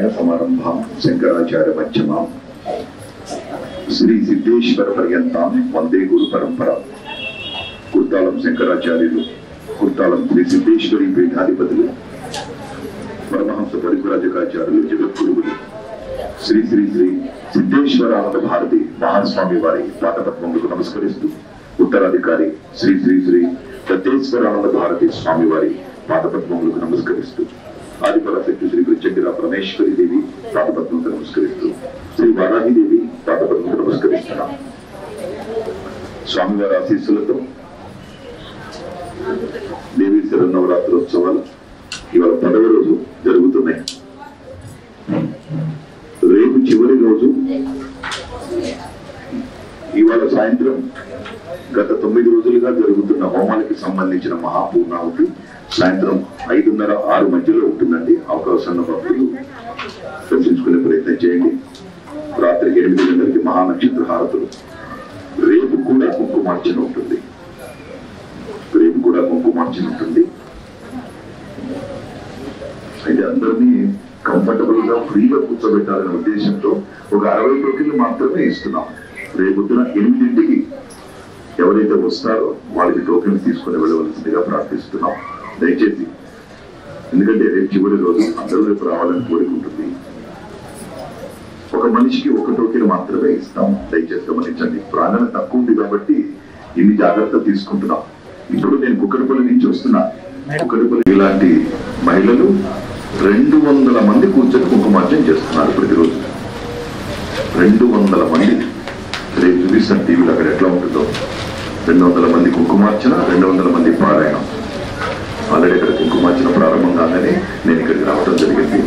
नारायण समारंभां शंकराचार्य मध्यमां श्री सिद्धेश्वर पर्यंतां वंदे गुरु परंपरा कुर्तालम शंकराचार्युलु कुर्तालम श्री सिद्धेश्वरी पीठाधिपतुलु परमहंस परिव्राजकाचार्युलु जगद्गुरुवुलु श्री श्री श्री सिद्धेश्वरानंद भारती महास्वामी वारी पादपद्ममुలకు నమస్కరిస్తూ ఉత్తరాధికారి శ్రీ శ్రీ శ్రీ దత్తేశ్వరానంద భారతి స్వామి వారి పాదపద్మములకు నమస్కరిస్తూ ఆదిపరాశక్తి శ్రీ ప్రత్యంగిర పరమేశ్వరి దేవి పాదపద్మములకు నమస్కరిస్తూ శ్రీ వారాహి దేవి పాదపద్మములకు నమస్కరిస్తున్నాం. స్వామివారి ఆశీస్సులతో దేవీ శరన్నవరాత్రోత్సవాలు ఇవాళ 10వ రోజు జరుగుతున్నాయి. రేపు చివరి రోజు ఇవాళ సాయంత్రం గత 9 రోజులుగా జరుగుతున్న హోమానికి సంబంధించిన మహాపూర్ణాహుతి సాయంత్రం 5:30, 6 మధ్యలో ఉంటుందండి. అవకాశం ఉన్న భక్తులు దర్శించుకునే ప్రయత్నం చేయండి. రాత్రి 8 గంటలకి మహానక్షత్ర హారతులు. రేపు కూడా కుంకుమార్చన ఉంటుంది. అయితే అందరినీ కంఫర్టబుల్ గా ఫ్రీగా కూర్చోబెట్టాలనే ఉద్దేశంతో ఒక 60 టోకెన్లు మాత్రమే ఇస్తున్నాం. రేపొద్దున 8ంటికి ఎవరైతే వస్తారో వాళ్ళకి టోకెన్స్ తీసుకుని వెళ్ళవలసిందిగా ప్రార్థిస్తున్నాం. దయచేసి, ఎందుకంటే రేపు చివరి రోజు అందరూ రేపు రావాలని కోరుకుంటుంది. ఒక మనిషికి 1 టోకెన్ మాత్రమే ఇస్తాం. దయచేసి గమనించండి. ప్రాణం తక్కువ ఉంది కాబట్టి ఇన్ని జాగ్రత్తలు తీసుకుంటున్నాం. ఇప్పుడు నేను కుక్కడపల్లి నుంచి వస్తున్నా. కుక్కడపల్లి ఇలాంటి మహిళలు 200 మంది కూర్చొని కుంకుమార్చన చేస్తున్నారు ప్రతిరోజు. 200 మంది. రేపు చూపిస్తాను టీవీలో అక్కడ ఎట్లా ఉంటుందో. 200 మంది కుంకుమార్చన, 200 మంది పారాయణం. ఆల్రెడీ ఇక్కడ కుంకుమార్చన ప్రారంభం కాగానే నేను ఇక్కడికి రావడం జరిగింది.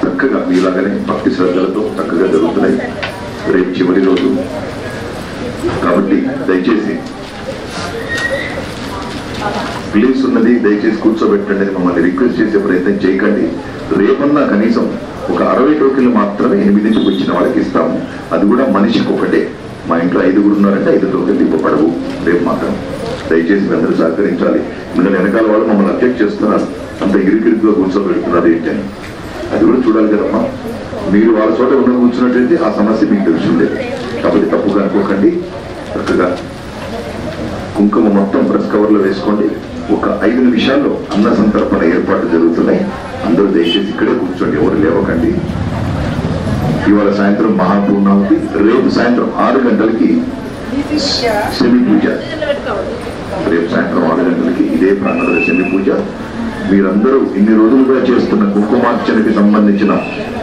చక్కగా మీలాగానే భక్తి శ్రద్ధలతో చక్కగా జరుగుతున్నాయి. రేపు చివరి రోజు కాబట్టి దయచేసి ప్లేస్ ఉన్నది, దయచేసి కూర్చోబెట్టండి అని మమ్మల్ని రిక్వెస్ట్ చేసే ప్రయత్నం చేయకండి. రేపన్నా కనీసం ఒక 60 టోకెన్లు మాత్రమే 8ంటికి వచ్చిన వాళ్ళకి ఇస్తాము. అది కూడా మనిషికి ఒకటే. మా ఇంట్లో 5గురు ఉన్నారంటే 5 టోకెన్లు ఇవ్వబడవు రేపు మాత్రం. దయచేసి మీ అందరూ సహకరించాలి. ఎందుకంటే వెనకాల వాళ్ళు మమ్మల్ని అబ్జెక్ట్ చేస్తున్నారు, అంత ఇరుకిరుకుగా కూర్చోబెడుతున్నారు ఏంటని. అది కూడా చూడాలి కదమ్మా. మీరు వాళ్ళ చోట ఉన్న కూర్చున్నట్టయితే ఆ సమస్య మీకు తెలిసిండేది. కాబట్టి తప్పుగా అనుకోకండి. చక్కగా కుంకుమ మొత్తం ప్రెస్ కవర్లో వేసుకోండి. ఒక 5 నిమిషాల్లో అన్న సంతర్పణ ఏర్పాట్లు జరుగుతున్నాయి. అందరూ దయచేసి ఇక్కడే కూర్చోండి, ఎవరు లేవకండి. ఇవాళ సాయంత్రం మహాపూర్ణాహుతి, రేపు సాయంత్రం 6 గంటలకి శమి పూజ. రేపు సాయంత్రం 6 గంటలకి ఇదే ప్రాంగణంలో శమి పూజ. మీరందరూ ఇన్ని రోజులుగా చేస్తున్న కుంకుమార్చనకి సంబంధించిన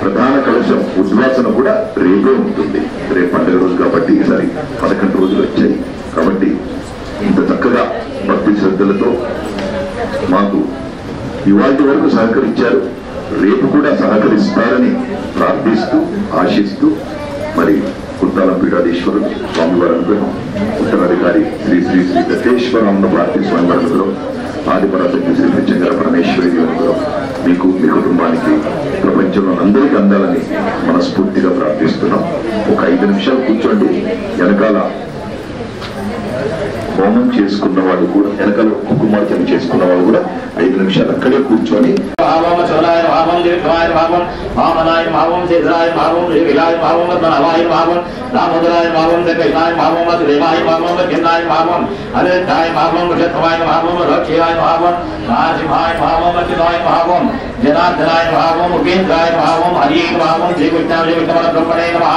ప్రధాన కలశం ఉద్వాసన కూడా రేపే ఉంటుంది. రేపు పండుగ రోజు కాబట్టి ఈసారి 11 రోజులు వచ్చాయి. కాబట్టి ఇంత చక్కగా భక్తి శ్రద్ధలతో మాకు ఇవాటి వరకు సహకరించారు. రేపు కూడా సహకరిస్తారని ప్రార్థిస్తూ ఆశిస్తూ మరి కుర్తాలం పీఠాధీశ్వరుడు స్వామివారి అనుగ్రహం, ఉత్తరాధికారి శ్రీ శ్రీ శ్రీ దత్తేశ్వరానంద భారతి స్వామివారి అనుగ్రహం, ఆదిపరాశక్తి శ్రీ ప్రత్యంగిర పరమేశ్వరి అనుగ్రహం మీకు, మీ కుటుంబానికి, ప్రపంచంలో అందరికీ అందాలని మనస్ఫూర్తిగా ప్రార్థిస్తున్నాం. ఒక 5 నిమిషాలు కూర్చోండి. వెనకాల హోమం చేసుకున్న వాళ్ళు కూడా, వెనకాల కుంకుమార్చన చేసుకున్న వాళ్ళు కూడా 5 నిమిషాలు అక్కడే కూర్చొని జనార్దనాయ భావం, ఉపేంద్రాయ భావం, హరి భావం, శ్రీకృష్ణాయ బ్రహ్మణే నమః.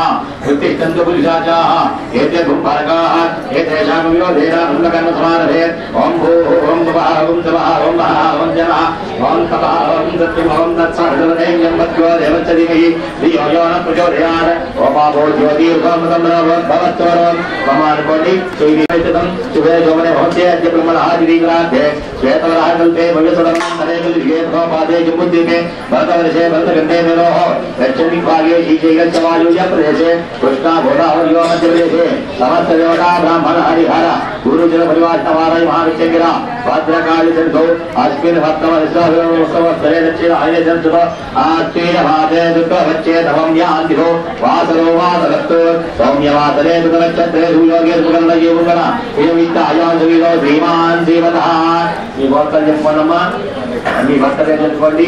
ఉత్తిష్టంతు పురుషాచాః ఏతే గుంపరకాః ఏతేషాం విరోధేన బ్రహ్మకర్మ సమారభే. ఓం భూః ఓం భువః ఓం తవః ఓం మహః ఓం జనః ఓం తపః ఓం సత్యం ఓం తత్సవితుర్వరేణ్యం భర్గో దేవస్య ధీమహి ధియో యో నః ప్రచోదయాత్. ఓమాభో జ్యోతిర్గోమతం భవత్వరం మమానుకోటి శ్రీవివేచితం శుభే శోభనే భవంతే అద్య బ్రహ్మణాదిరీగ్రాధ్యే శ్వేతవరాహకల్పే భవ్యసుడం తరేకలిగేత్వాపాదే జంబుద్వీపే భరతవర్షే భరతఖండే నిరోహ దక్షిణ భాగే శ్రీశైలచవాయుజ ప్రదేశే కృష్ణా గోదావరియో మధ్యప్రదేశే సమస్త దేవతా బ్రాహ్మణ హరిహర గురుజన పరివార్తవారాయ మహావిష్యంగిర భద్రకాళి సంతో అస్మిన్ భక్తవత్సవత్సరే దక్షిణ హరిజంసుత ఆస్మీన భాతే దుఃఖవచ్చే తమం యాంతిహో వాసరో వాసరస్తు సౌమ్యవాసరే దుఃఖనక్షత్రే సూయోగే సుగంధయే ముంగన ఏమిత్త అయాన్ సువీరో శ్రీమాన్ శ్రీమతః. ఈ వార్తలు చెప్పండమ్మా. అన్ని భక్తులే చదువుకోండి.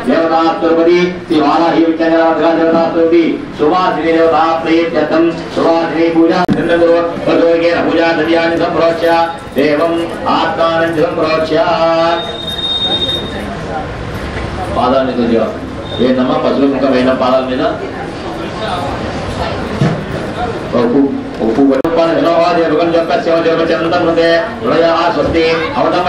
దేవతాస్తుపతి శ్రీ వారాహి విద్యాదేవత దేవతాస్తుపతి సువాసిని దేవత ప్రియత్యర్థం సువాసిని పూజా పూజా దర్యాన్ని సంప్రోచ్య దేవం ఆత్మానం సంప్రోచ్య. పాదాలని కొద్దిగా ఏంటమ్మా పసుపు ముఖం అయిన పాదాల మీద స్వస్తి అవతమ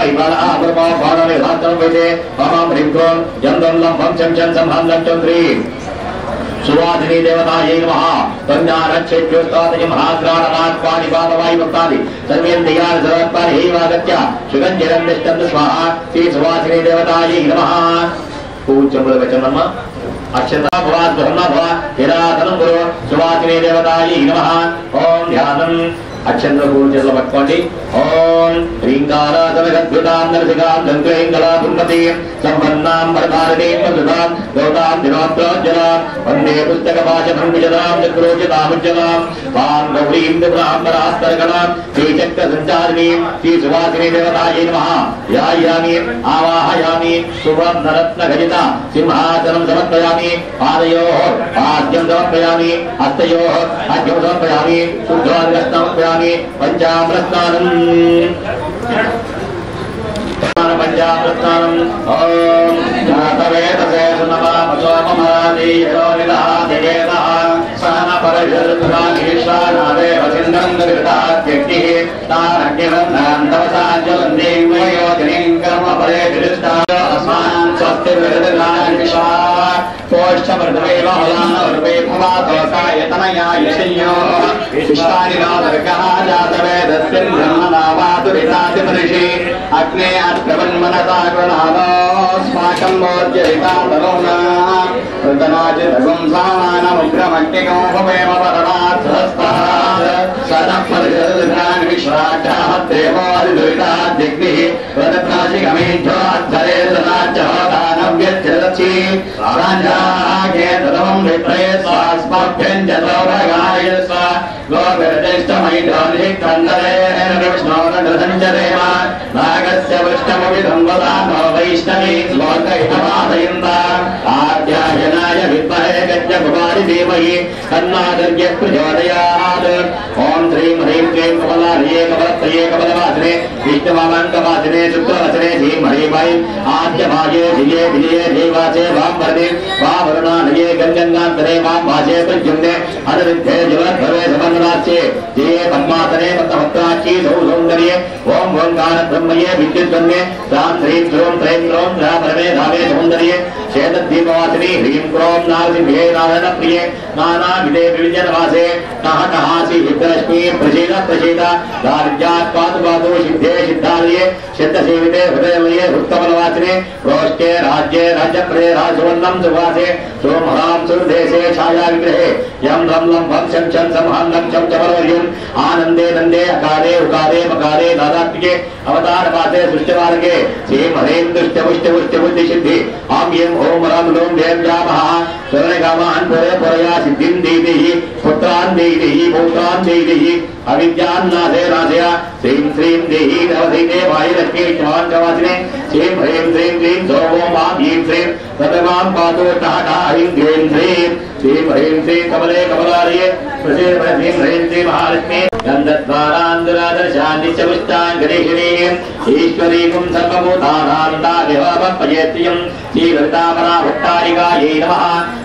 సువాసిని దేవతాయై నమః. తంజానక్షేత్యోస్తాది మహాగ్రాణనాత్వాని పాదవాయి భక్తాది సర్వేంద్రియాని సర్వత్వాని హైవాగత్య సుగంధిరం నిష్టంతు స్వాహ. శ్రీ సువాసిని దేవతాయై నమః. పూజ్యముల వచనమ్మ అక్షతా భవ ధర్మ భవ హిరాధనం గురు సువాసిని దేవతాయై నమః. ఓం ధ్యానం అక్షంతర పూజలు పట్టుకోండి. ఓం హ్రీంకారాధనగద్భుతాం నరసికాం దంక్రీంగళాపుంపతి సంపన్నాం వరదారతీం వసుధాం గౌతాం దినోత్రోజ్జలాం వందే పుస్తకపాశభంగుజలాం చక్రోజితాముజ్జలాం వాం గౌరీం దివ్రాంబరాస్తరగణాం శ్రీచక్ర సంచారిణీం శ్రీ సువాసిని దేవతాయై నమః. ధ్యాయామి ఆవాహయామి సువర్ణరత్నఖచిత సింహాసనం సమర్పయామి. పాదయోః పాద్యం సమర్పయామి. హస్తయోః అర్ఘ్యం సమర్పయామి. శుద్ధార్ఘ్యం సమర్పయామి. పంచామృతస్నానం పంచామృతస్నానం. ఓం జాతవేదసే సునమాపసోమమాదీయోనిదాదివేదః సహన పరశుర్ధనానీశ్వరాదేవ సింధం గృతాత్యగ్నిః తారగ్నివంధనం తవసాజ్వలందీం వయోజనీం కర్మ పరే విరుష్టాయ అస్మాన్ స్వస్తిర్విరదనాని విశ్వా పోష్టమృతమేవ హలానవృపే భవాతోకాయతనయాయుషయ్యో విశ్వాని నాదర్గః జాతవేదస్మిన్ బ్రహ్మనావాతురితాదిమనిషి అగ్నే అత్ప్రవన్మనసా గృణాదోస్మాకం మోర్జరితాదరోనా ఋతనాజితగుం సామానముగ్రమగ్నిగో భవేమ పరమాత్మస్తః సదపరిషద్ఘ్నాన్ విశ్వాఖ్యాః దేవాదిదురితాద్యగ్నిః వదత్రాశిగమేధ్యోద్ధరే సదాచోదానవ్యచ్చరచి రాజాగే తదవం విప్రయ స్వాస్మభ్యంజతోభగాయ స్వ గోవిర్దిష్టమైధోనిః కందరే విష్ణోరసంచరేమ నాగస్య విష్ణువిధం వదానో వైష్ణవీ లోకైకమాదయంత ఆధ్యాయనాయ విద్మహే గజ్జకుమారి ధీమహి తన్నాదుర్గః ప్రచోదయాత్. ఓం శ్రీం హ్రీం క్లీం కమలాలయే కమలప్రయే కమలవాసినే విష్ణువామాంకవాసినే శుక్రవసనే ధీమహి వైం ఆద్యభాగే ధియే విజయే దేవాసే వాంవరదే వావరుణాలయే గంగంగాంతరే వాంభాసే ప్రద్యుమ్నే అనువిద్ధే జలద్భవే సమన్వనాస్యే ధియే పద్మాసనే పద్మభద్రాక్షీ సౌసౌందర్యే ఓం ఓంకార బ్రహ్మయే విద్యుద్వన్నే రాం శ్రీం శ్రోం త్రైం క్రోం పరమే ధామే సౌందర్యే చేతద్దీపవాసిని హ్రీం క్రోం నారసింహే నారాయణ ప్రియే నానావిధే వివిజనవాసే నః నహాసి విద్రశ్మీ ప్రసీద ప్రసీద దార్యాత్ పాతు పాతు సిద్ధే సిద్ధాలయే సిద్ధసేవితే హృదయలయే హృత్కమలవాసినే ప్రోష్టే రాజ్యే రాజ్యప్రదే రాజసువర్ణం సువాసే సోమహాం సురదేశే ఛాయా విగ్రహే యం రం లం భం శం ఛం సంహాం లం ఛం చమరవర్యం ఆనందే నందే అకారే ఉకారే మకారే దాదాత్మికే అవతారపాతే సృష్టివారకే శ్రీం హ్రీం దుష్టపుష్టపుష్టబుద్ధి సిద్ధి ఆం యం ఓం రం లోం దేం జామః స్వర్ణకామాన్ పురయా సిద్ధిం దేవిః పుత్రాన్ దేవిః పౌత్రాన్ దేవిః అవిద్యాన్నాశే నాశయ శ్రీం శ్రీం దేహి నవధైతే వాయులక్ష్మీ విష్ణువాంకవాసినే శ్రీం హ్రీం శ్రీం క్లీం సోమోం మాం హ్రీం శ్రీం సర్వమాం పాతు టహ హ్రీం క్లీం శ్రీం శ్రీం హ్రీం శ్రీం కమలే కమలాలయే ప్రసీద శ్రీం హ్రీం శ్రీం మహాలక్ష్మీ గంధద్వారాంధురాదర్శాంతిచముష్టాం గణేశినీం ఈశ్వరీకం సర్వభూతానాంతాదివాపయేత్యం శ్రీ లలితాపరా భట్టారికాయై నమః.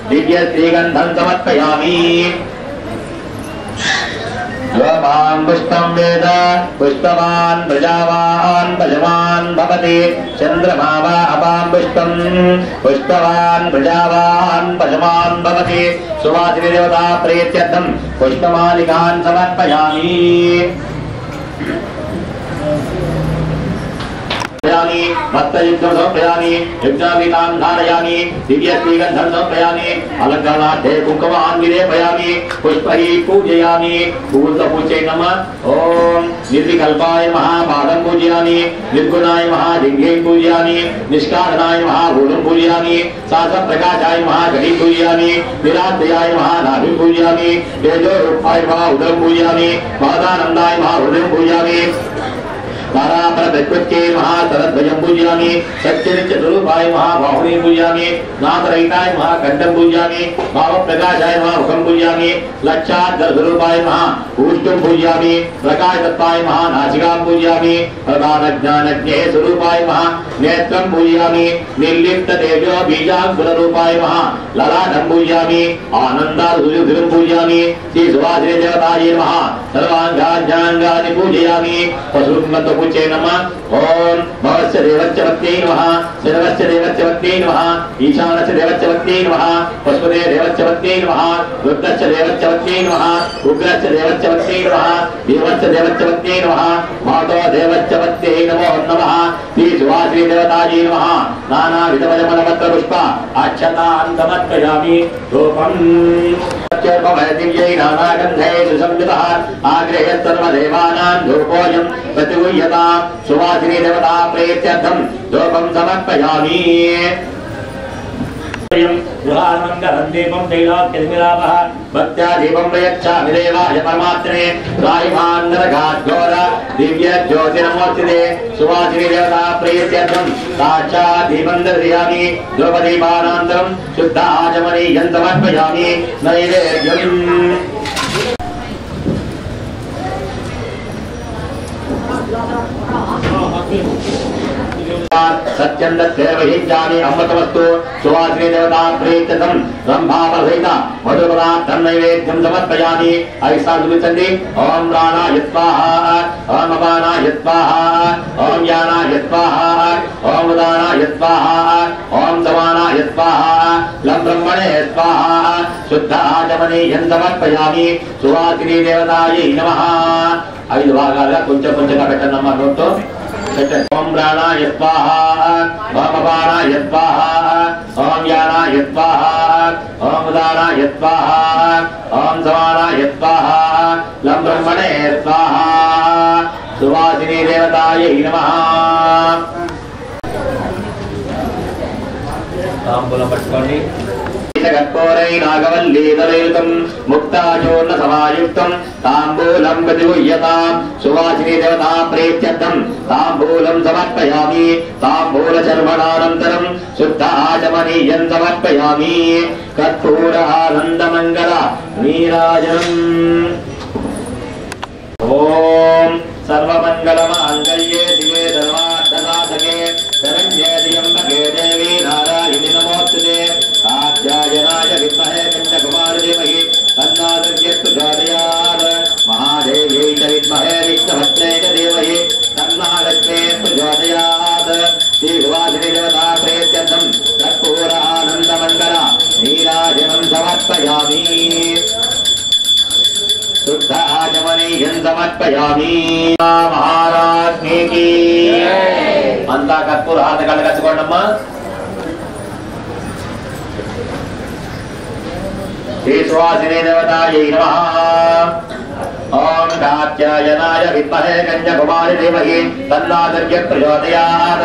దివ్య శ్రీగంధం సమర్పయామి. యోమాం పుష్పం వేద పుష్పవాన్ ప్రజావాన్ పశవాన్ భవతి చంద్రమా వా అపాం పుష్పం పుష్పవాన్ ప్రజావాన్ పశవాన్ భవతి. సువాసిని దేవతా ప్రీత్యర్థం పుష్పమాలికాన్ సమర్పయామి. భక్తయుక్తం సమర్పయామి. యజ్ఞాపీతాం ధారయామి. దివ్యశ్రీగంధం సమర్పయామి. అలంకరణార్థే కుంకుమాన్ విలేపయామి. పుష్పై పూజయామి. పూలతో పూజ చేయండమ్మా. ఓం నిర్వికల్పాయ మహాపాదం పూజయామి. నిర్గుణాయ మహాలింగే పూజయామి. నిష్కారణాయ మహాభూతం పూజయామి. శాస్త్రప్రకాశాయ మహాఘటి పూజయామి. నిరాత్రయాయ మహానాభి పూజయామి. తేజోరూపాయ మహా ఉదరం పూజయామి. మహదానందాయ మహాహృదయం పూజయామి. परापर प्रकृत्यै महातरद्वयं पूजयामि सत्यनित्यस्वरूपाय महाबाहुने पूजयामि नाथरहिताय महाकण्ठं पूजयामि भावप्रकाशाय महामुखं पूजयामि लक्षाद्गर्भरूपाय महाऊष्टं पूजयामि प्रकाशतत्त्वाय महानासिकां पूजयामि प्रधानज्ञानज्ञे स्वरूपाय महानेत्रं पूजयामि निर्लिप्ततेजो बीजाङ्कुररूपाय महाललाटं पूजयामि आनन्दादुर्युधिं पूजयामि श्रीसुवासिने देवतायै नमः सर्वाङ्गान्याङ्गानि पूजयामि पशुमत्वपूज्ये नमः ओम भवस्य देवस्य वत्यै नमः सर्वस्य देवस्य वत्यै नमः ईशानस्य देवस्य वत्यै नमः पशुपते देवस्य वत्यै नमः रुद्रस्य देवस्य वत्यै नमः उग्रस्य देवस्य वत्यै नमः देवस्य देवस्य वत्यै नमः मातो देवस्य वत्यै नमो नमः श्रीसुवासिने देवतायै नमः नानाविधमलपत्रपुष्प अक्षतान् समर्पयामि धूपम् दिव्यै नानागन्धै सुसंयुतः आग्रहे सर्वदेवानां धूपोऽयं प्रतिगृह्यतां सुवासिनी देवता प्रीत्यर्थं धूपं समर्पयामि गृहान्मङ्गलं दीपं तैलोक्यनिमिलापः भक्त्या दीपं प्रयच्छामि देवाय परमात्मने रायमान्नरघाद्घोर दिव्यज्योतिर्नमोऽस्तुते सुवासिनी देवता प्रीत्यर्थं साक्षात् दीपं दर्शयामि धूपदीपानान्तरं शुद्ध आचमनीयं समर्पयामि नैवेद्यम् सत्यं दत्तेर्वहिञ्जामि अमृतमस्तु सुवासिनी देवता प्रीत्यर्थं ब्रह्मापसहित मधुपदार्थं नैवेद्यं समर्पयामि ऐसाधुविचन्ति ओम प्राणाय स्वाहा ओम अपानाय स्वाहा ओम ज्ञानाय स्वाहा ओम उदानाय स्वाहा ओम समानाय स्वाहा लं ब्रह्मणे स्वाहा शुद्ध आचमनीयं समर्पयामि सुवासिनी देवतायै नमः ఐదు భాగాలుగా కొంచెం కొంచెంగా పెట్టండమ్మా నోట్తో ఓం ప్రాణాయ స్వాహ ఓం అపానాయ స్వాహ ఓం యానాయ స్వాహ ఓం ఉదానాయ స్వాహ ఓం సమానాయ స్వాహ లం బ్రహ్మణే స్వాహ సువాసినీ దేవతాయై నమః తాంబూలం పట్టుకోండి कर्पूरै नागवल्लीदलयुतं मुक्ताचूर्ण समायुक्तं ताम्बूलं प्रतिगृह्यतां सुवासिनी देवता प्रीत्यर्थं ताम्बूलं समर्पयामि ताम्बूलचर्वणानन्तरं शुद्ध आचमनीयं समर्पयामि कर्पूर आनन्दमङ्गल नीराजनम् ॐ सर्वमङ्गलमाङ्गल्ये शिवे सर्वार्थसाधके शरण्ये त्र्यम्बके देवी नारायणि नमोऽस्तुते आद्यायनाय विद्महे कन्याकुमारी धीमहि तन्नो प्रचोदयात् महादेव्यै च विद्महे विष्णुभद्रे च धीमहि तन्नो लक्ष्मी प्रचोदयात् श्रीसुवासिनी देवता प्रीत्यर्थं कर्पूर आनन्दमङ्गल नीराजनं समर्पयामि शुद्ध आचमनीयं समर्पयामि महाराज्ञी की अंता कर्पूर हाथ कलगच्చుకోండమ్మా श्रीसुवासिनी देवतायै नमः ओम कात्यायनाय विद्महे कन्याकुमारी धीमहि तन्नो प्रचोदयात्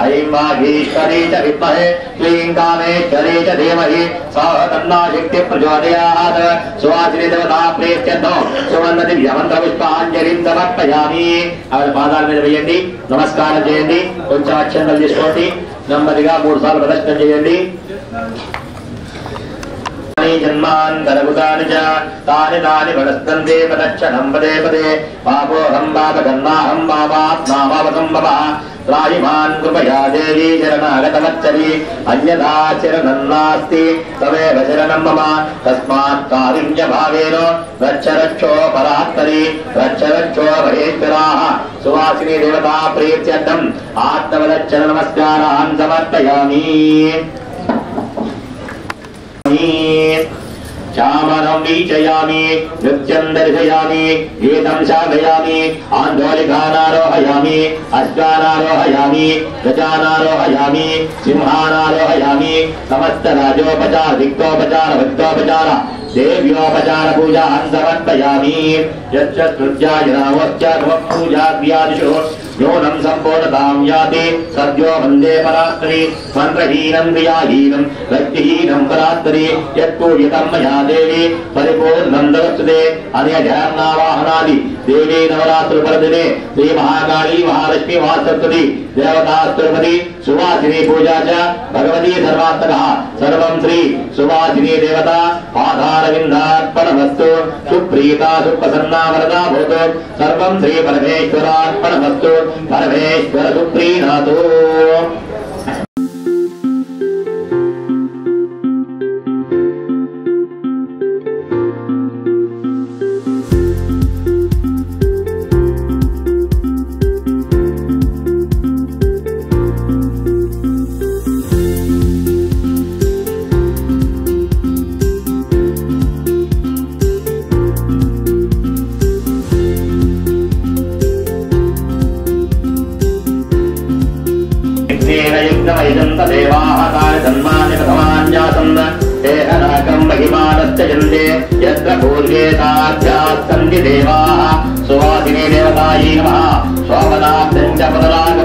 ऐं वागीश्वरी च विद्महे क्लीं कामेश्वरी च धीमहि सः तन्नो शक्ति प्रचोदयात् सुवासिनी देवता प्रीत्यर्थं सुवर्ण दिव्य मंत्र पुष्पांजलिं समर्पयामि आవిడ పాదాల మీద వేయండి నమస్కారం చేయండి కొంచెం అక్షంతలు తీసుకోండి నెమ్మదిగా 3 సార్లు ప్రదక్షిణ చేయండి जन्मान्तरभूतानि च तानि तानि वनस्पन्ते प्रदक्षिणं पदे पदे पापोऽहं पापकर्माहं पापात्मावावसम्भवः त्राहिमान् कृपया देवी शरणागतवत्सली अन्यथा शरणं नास्ति तमेव शरणं मम तस्मात् कारुण्यभावेन रक्ष रक्षो परात्परि रक्ष रक्षो महेश्वराः सुवासिनी देवता प्रीत्यर्थम् आत्मवदच्छन नमस्कारान् समर्पयामि चामरं वीचयामि नृत्यं दर्शयामि गीतं साधयामि आन्दोलिकानारोहयामि अश्वानारोहयामि गजानारोहयामि सिंहानारोहयामि समस्त राजोपचार दिक्तोपचार भक्तोपचार देव्योपचार पूजा समर्पयामि यच्च स्तुत्याय नामोच्च पूजाद्यादिषु न्यूनं सम्पूर्णतां याति सद्यो वन्दे परात्परि मन्त्रहीनं क्रियाहीनं भक्तिहीनं परात्परि यत्पूजितं मया देवी परिपूर्णं ददस्तुते अन्यध्यानावाहनादि देवी नवरात्रुपर्दिने श्री महाकाली महालक्ष्मी महासरस्वती देवतास्तुपति सुवासिनी पूजा च भगवती सर्वात्मकः सर्वं श्री सुवासिनी देवता पादारविन्दार्पणमस्तु सुप्रीता सुप्रसन्ना वरदा भवतु सर्वं श्री परमेश्वरार्पणमस्तु परमेश्वर सुप्रीणातु देवाः तारसन्मान्यप्रथमान्यासन् तेहनाकं महिमानश्चयन्ते यत्र पूर्वेताभ्याः सन्ति देवाः सुवासिनी देवतायै नमः स्वामनाब्दं च पदराग